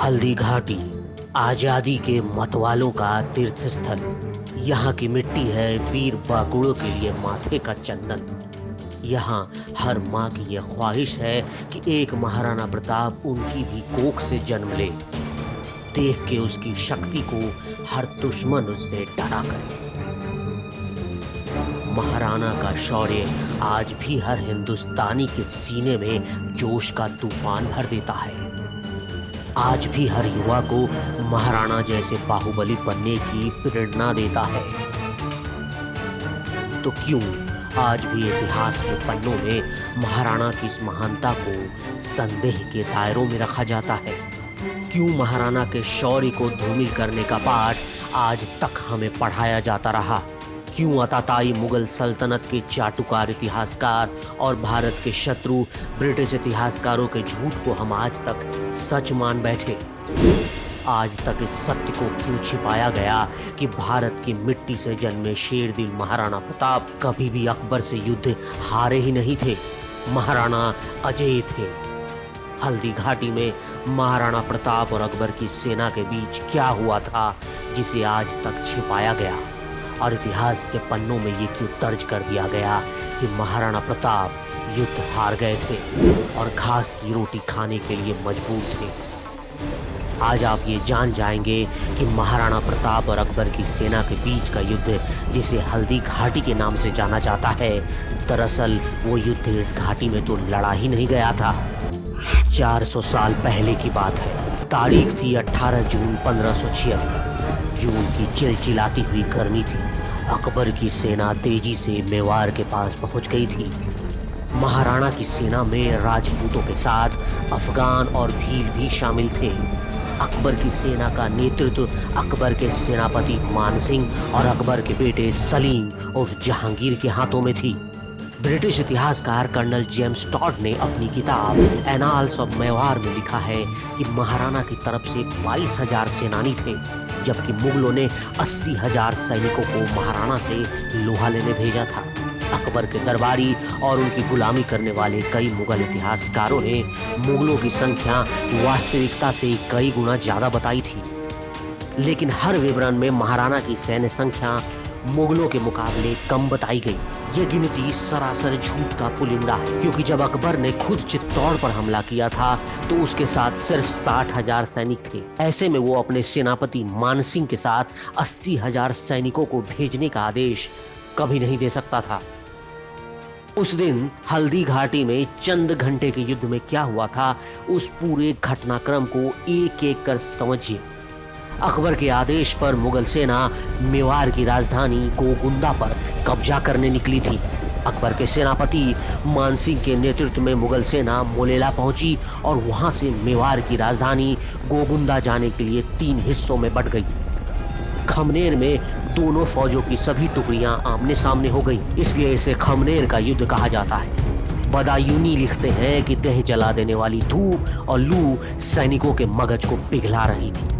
हल्दी घाटी आजादी के मतवालों का तीर्थ स्थल। यहाँ की मिट्टी है वीर बाकुड़ों के लिए माथे का चंदन। यहाँ हर माँ की यह ख्वाहिश है कि एक महाराणा प्रताप उनकी भी कोख से जन्म ले। देख के उसकी शक्ति को हर दुश्मन उससे डरा करे। महाराणा का शौर्य आज भी हर हिंदुस्तानी के सीने में जोश का तूफान भर देता है। आज भी हर युवा को महाराणा जैसे बाहुबली बनने की प्रेरणा देता है। तो क्यों आज भी इतिहास के पन्नों में महाराणा की इस महानता को संदेह के दायरों में रखा जाता है? क्यों महाराणा के शौर्य को धूमिल करने का पाठ आज तक हमें पढ़ाया जाता रहा? क्यों अताताई मुगल सल्तनत के चाटुकार इतिहासकार और भारत के शत्रु ब्रिटिश इतिहासकारों के झूठ को हम आज तक सच मान बैठे? आज तक इस सत्य को क्यों छिपाया गया कि भारत की मिट्टी से जन्मे शेरदिल महाराणा प्रताप कभी भी अकबर से युद्ध हारे ही नहीं थे। महाराणा अजेय थे। हल्दी घाटी में महाराणा प्रताप और अकबर की सेना के बीच क्या हुआ था जिसे आज तक छिपाया गया, और इतिहास के पन्नों में ये क्यों दर्ज कर दिया गया कि महाराणा प्रताप युद्ध हार गए थे और घास की रोटी खाने के लिए मजबूर थे? आज आप ये जान जाएंगे कि महाराणा प्रताप और अकबर की सेना के बीच का युद्ध, जिसे हल्दी घाटी के नाम से जाना जाता है, दरअसल वो युद्ध इस घाटी में तो लड़ा ही नहीं गया था। 400 साल पहले की बात है। तारीख थी 18 जून 1576। जून की चिलचिलाती हुई गर्मी थी। अकबर की सेना तेजी से मेवाड़ के पास पहुंच गई थी। महाराणा की सेना में राजपूतों के साथ अफगान और भील भी शामिल थे। अकबर की सेना का नेतृत्व अकबर के सेनापति मानसिंह और अकबर के बेटे सलीम उर्फ जहांगीर के हाथों में थी। ब्रिटिश इतिहासकार कर्नल जेम्स टॉड ने अपनी किताब एनाल्स ऑफ मेवाड़ में लिखा है कि महाराणा की तरफ से 22,000 सेनानी थे, जबकि मुगलों ने 80,000 सैनिकों को महाराणा से लोहा लेने भेजा था। अकबर के दरबारी और उनकी गुलामी करने वाले कई मुगल इतिहासकारों ने मुगलों की संख्या वास्तविकता से कई गुना ज्यादा बताई थी, लेकिन हर विवरण में महाराणा की सैन्य संख्या मुगलों के मुकाबले कम बताई गई। यह गिनती सरासर झूठ का पुलिंदा है, क्योंकि जब अकबर ने खुद चित्तौड़ पर हमला किया था तो उसके साथ सिर्फ 60,000 सैनिक थे। ऐसे में वो अपने सेनापति मानसिंह के साथ 80,000 सैनिकों को भेजने का आदेश कभी नहीं दे सकता था। उस दिन हल्दी घाटी में चंद घंटे के युद्ध में क्या हुआ था, उस पूरे घटनाक्रम को एक एक कर समझिए। अकबर के आदेश पर मुगल सेना मेवाड़ की राजधानी गोगुंदा पर कब्जा करने निकली थी। अकबर के सेनापति मानसिंह के नेतृत्व में मुगल सेना मोलेला पहुंची और वहां से मेवाड़ की राजधानी गोगुंदा जाने के लिए 3 हिस्सों में बंट गई। खमनेर में दोनों फौजों की सभी टुकड़ियां आमने सामने हो गई, इसलिए इसे खमनेर का युद्ध कहा जाता है। बदायूनी लिखते हैं कि देह जला देने वाली धूप और लू सैनिकों के मगज को पिघला रही थी।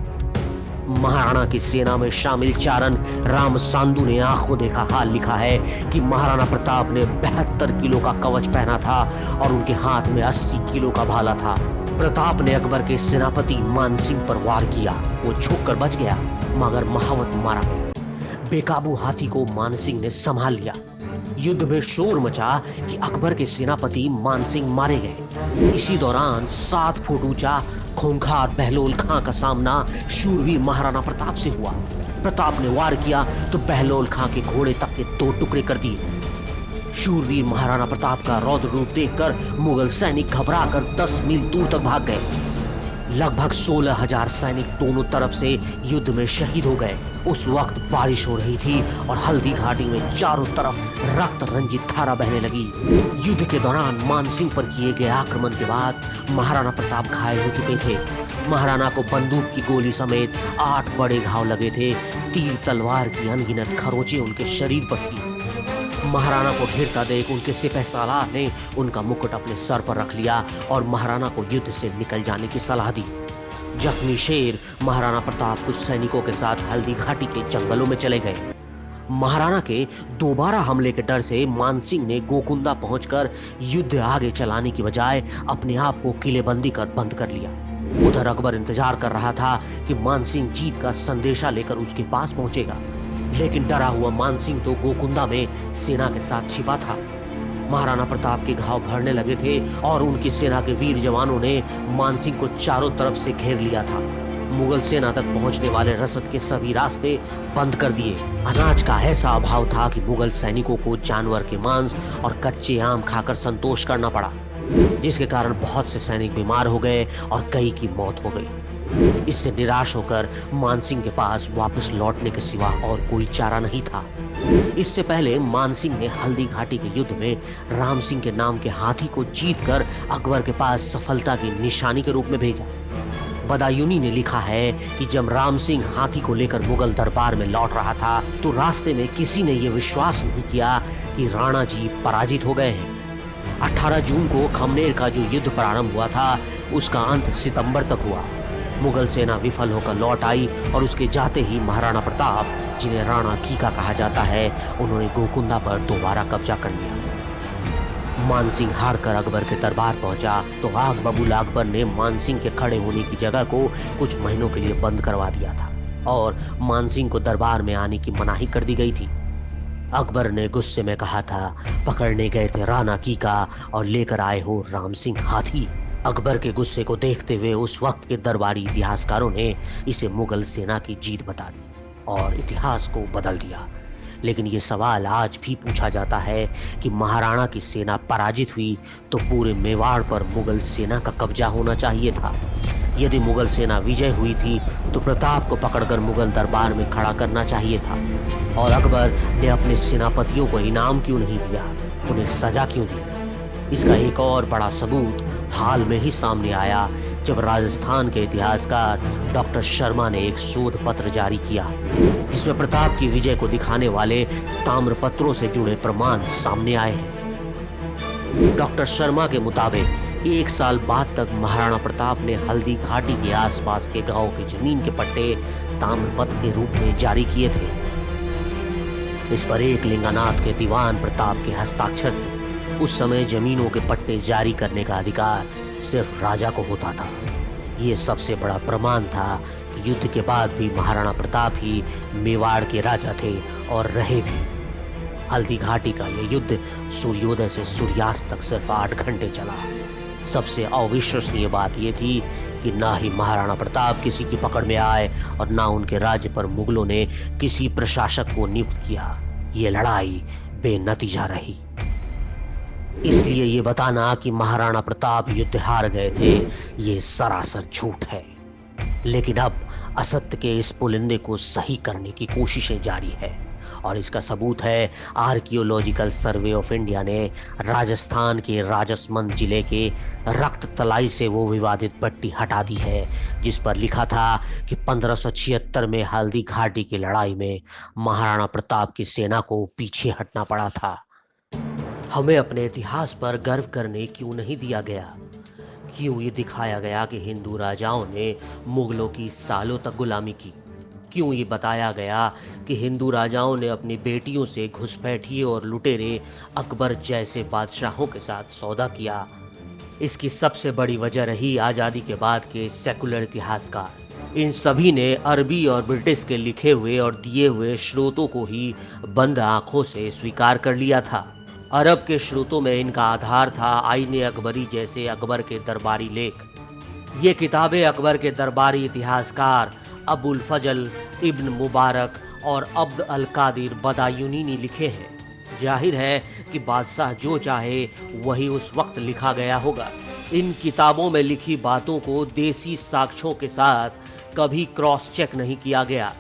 महाराणा की सेना में शामिल चारण राम सांधु ने आंखों देखा हाल लिखा है कि महाराणा प्रताप ने 72 किलो का कवच पहना था और उनके हाथ में 80 किलो का भाला था। प्रताप ने अकबर के सेनापति मानसिंह पर वार किया। वो झुक कर बच गया, मगर महावत मारा गया। बेकाबू हाथी को मानसिंह ने संभाल लिया। युद्ध में शोर मचा कि अकबर के सेनापति मानसिंह मारे गए। इसी दौरान 7 फुट ऊंचा खूंखार बहलोल खां का सामना शूरवीर महाराणा प्रताप से हुआ। प्रताप ने वार किया तो बहलोल खां के घोड़े तक के 2 टुकड़े कर दिए। शूरवीर महाराणा प्रताप का रौद्र रूप देखकर मुगल सैनिक घबराकर 10 मील दूर तक भाग गए। लगभग 16,000 सैनिक दोनों तरफ से युद्ध में शहीद हो गए। उस वक्त बारिश हो रही थी और हल्दी घाटी में चारों तरफ रक्त रंजित धारा बहने लगी। युद्ध के दौरान मानसिंह पर किए गए आक्रमण के बाद महाराणा प्रताप घायल हो चुके थे। महाराणा को बंदूक की गोली समेत 8 बड़े घाव लगे थे। तीर तलवार की अनगिनत खरोंचें उनके शरीर पर थी। महाराणा को घिरता देख उनके सिपहसालार ने उनका मुकुट अपने सर पर रख लिया और महाराणा को युद्ध से निकल जाने की सलाह दी। जख्मी शेर महाराणा प्रताप कुछ सैनिकों के साथ हल्दी घाटी के जंगलों में चले गए। महाराणा के दोबारा हमले के डर से मानसिंह ने गोकुंदा पहुंचकर युद्ध आगे चलाने की बजाय अपने आप को किलेबंदी कर बंद कर लिया। उधर अकबर इंतजार कर रहा था कि मानसिंह जीत का संदेशा लेकर उसके पास पहुंचेगा, लेकिन डरा हुआ मानसिंह तो गोकुंदा में सेना के साथ छिपा था। महाराणा प्रताप के घाव भरने लगे थे और उनकी सेना के वीर जवानों ने मानसिंह को चारों तरफ से घेर लिया था। मुगल सेना तक पहुंचने वाले रसद के सभी रास्ते बंद कर दिए। अनाज का ऐसा अभाव था कि मुगल सैनिकों को जानवर के मांस और कच्चे आम खाकर संतोष करना पड़ा, जिसके कारण बहुत से सैनिक बीमार हो गए और कई की मौत हो गई। इससे निराश होकर मानसिंह के पास वापस लौटने के सिवा और कोई चारा नहीं था। इससे पहले मानसिंह ने हल्दी घाटी के युद्ध में राम सिंह के नाम के हाथी को जीतकर अकबर के पास सफलता की निशानी के रूप में भेजा। बदायूनी ने लिखा है कि जब राम सिंह हाथी को लेकर मुगल दरबार में लौट रहा था तो रास्ते में किसी ने यह विश्वास नहीं किया कि राणा जी पराजित हो गए हैं। 18 जून को खमनेर का जो युद्ध प्रारंभ हुआ था उसका अंत सितंबर तक हुआ। मुगल सेना विफल होकर लौट आई और उसके जाते ही महाराणा प्रताप, जिन्हें राणा कीका कहा जाता है, उन्होंने गोकुंदा पर दोबारा कब्जा कर लिया। मानसिंह हार कर अकबर के दरबार पहुंचा तो आग बबूल अकबर ने मानसिंह के खड़े होने की जगह को कुछ महीनों के लिए बंद करवा दिया था और मानसिंह को दरबार में आने की मनाही कर दी गई थी। अकबर ने गुस्से में कहा था, पकड़ने गए थे राणा कीका और लेकर आए हो राम सिंह हाथी। अकबर के गुस्से को देखते हुए उस वक्त के दरबारी इतिहासकारों ने इसे मुगल सेना की जीत बता दी और इतिहास को बदल दिया। लेकिन ये सवाल आज भी पूछा जाता है कि महाराणा की सेना पराजित हुई तो पूरे मेवाड़ पर मुगल सेना का कब्जा होना चाहिए था। यदि मुगल सेना विजय हुई थी तो प्रताप को पकड़कर मुगल दरबार में खड़ा करना चाहिए था और अकबर ने अपने सेनापतियों को इनाम क्यों नहीं दिया, उन्हें सजा क्यों दी। इसका एक और बड़ा सबूत हाल में ही सामने आया जब राजस्थान के इतिहासकार डॉक्टर शर्मा ने एक शोध पत्र जारी किया जिसमें प्रताप की विजय को दिखाने वाले ताम्रपत्रों से जुड़े प्रमाण सामने आए हैं। डॉक्टर शर्मा के मुताबिक 1 साल बाद तक महाराणा प्रताप ने हल्दी घाटी के आसपास के गांव की जमीन के पट्टे ताम्रपत्र के रूप में जारी किए थे। इस पर एक लिंगानाथ के दीवान प्रताप के हस्ताक्षर थे। उस समय जमीनों के पट्टे जारी करने का अधिकार सिर्फ राजा को होता था। ये सबसे बड़ा प्रमाण था कि युद्ध के बाद भी महाराणा प्रताप ही मेवाड़ के राजा थे और रहे भी। हल्दी घाटी का यह युद्ध सूर्योदय से सूर्यास्त तक सिर्फ 8 घंटे चला। सबसे अविश्वसनीय बात यह थी कि ना ही महाराणा प्रताप किसी की पकड़ में आए और ना उनके राज्य पर मुगलों ने किसी प्रशासक को नियुक्त किया। ये लड़ाई बेनतीजा रही। इसलिए ये बताना कि महाराणा प्रताप युद्ध हार गए थे, ये सरासर झूठ है। लेकिन अब असत्य के इस पुलिंदे को सही करने की कोशिशें जारी है और इसका सबूत है आर्कियोलॉजिकल सर्वे ऑफ इंडिया ने राजस्थान के राजसमंद जिले के रक्त तलाई से वो विवादित पट्टी हटा दी है जिस पर लिखा था कि 1576 में हल्दी घाटी की लड़ाई में महाराणा प्रताप की सेना को पीछे हटना पड़ा था। हमें अपने इतिहास पर गर्व करने क्यों नहीं दिया गया? क्यों ये दिखाया गया कि हिंदू राजाओं ने मुगलों की सालों तक गुलामी की? क्यों ये बताया गया कि हिंदू राजाओं ने अपनी बेटियों से घुसपैठिए और लुटेरे अकबर जैसे बादशाहों के साथ सौदा किया? इसकी सबसे बड़ी वजह रही आज़ादी के बाद के सेकुलर इतिहासकार। इन सभी ने अरबी और ब्रिटिश के लिखे हुए और दिए हुए स्रोतों को ही बंद आंखों से स्वीकार कर लिया था। अरब के स्रोतों में इनका आधार था आईने अकबरी जैसे अकबर के दरबारी लेख। ये किताबें अकबर के दरबारी इतिहासकार अबुल फजल इब्न मुबारक और अब्द अल कादिर बदायूनी ने लिखे हैं। जाहिर है कि बादशाह जो चाहे वही उस वक्त लिखा गया होगा। इन किताबों में लिखी बातों को देसी साक्ष्यों के साथ कभी क्रॉस चेक नहीं किया गया।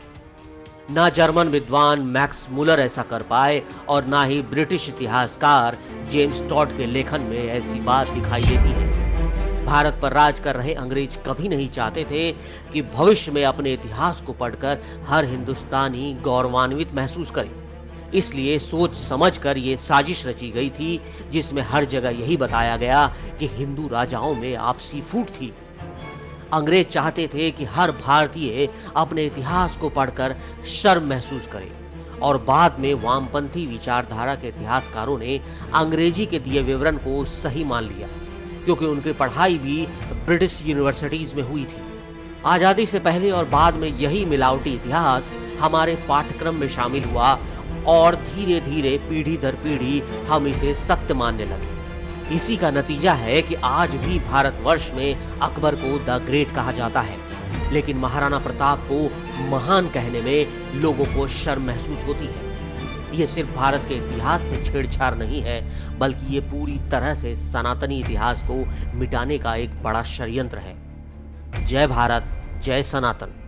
ना जर्मन विद्वान मैक्स मुलर ऐसा कर पाए और ना ही ब्रिटिश इतिहासकार जेम्स टॉड के लेखन में ऐसी बात दिखाई देती है। भारत पर राज कर रहे अंग्रेज कभी नहीं चाहते थे कि भविष्य में अपने इतिहास को पढ़कर हर हिंदुस्तानी गौरवान्वित महसूस करे। इसलिए सोच समझकर ये साजिश रची गई थी जिसमें हर जगह यही बताया गया कि हिंदू राजाओं में आपसी फूट थी। अंग्रेज चाहते थे कि हर भारतीय अपने इतिहास को पढ़कर शर्म महसूस करे और बाद में वामपंथी विचारधारा के इतिहासकारों ने अंग्रेजी के दिए विवरण को सही मान लिया। क्योंकि उनकी पढ़ाई भी ब्रिटिश यूनिवर्सिटीज में हुई थी। आजादी से पहले और बाद में यही मिलावटी इतिहास हमारे पाठ्यक्रम में शामिल हुआ और धीरे धीरे पीढ़ी दर पीढ़ी हम इसे सत्य मानने लगे। इसी का नतीजा है कि आज भी भारतवर्ष में अकबर को द ग्रेट कहा जाता है, लेकिन महाराणा प्रताप को महान कहने में लोगों को शर्म महसूस होती है। ये सिर्फ भारत के इतिहास से छेड़छाड़ नहीं है, बल्कि ये पूरी तरह से सनातनी इतिहास को मिटाने का एक बड़ा षड्यंत्र है। जय भारत, जय सनातन।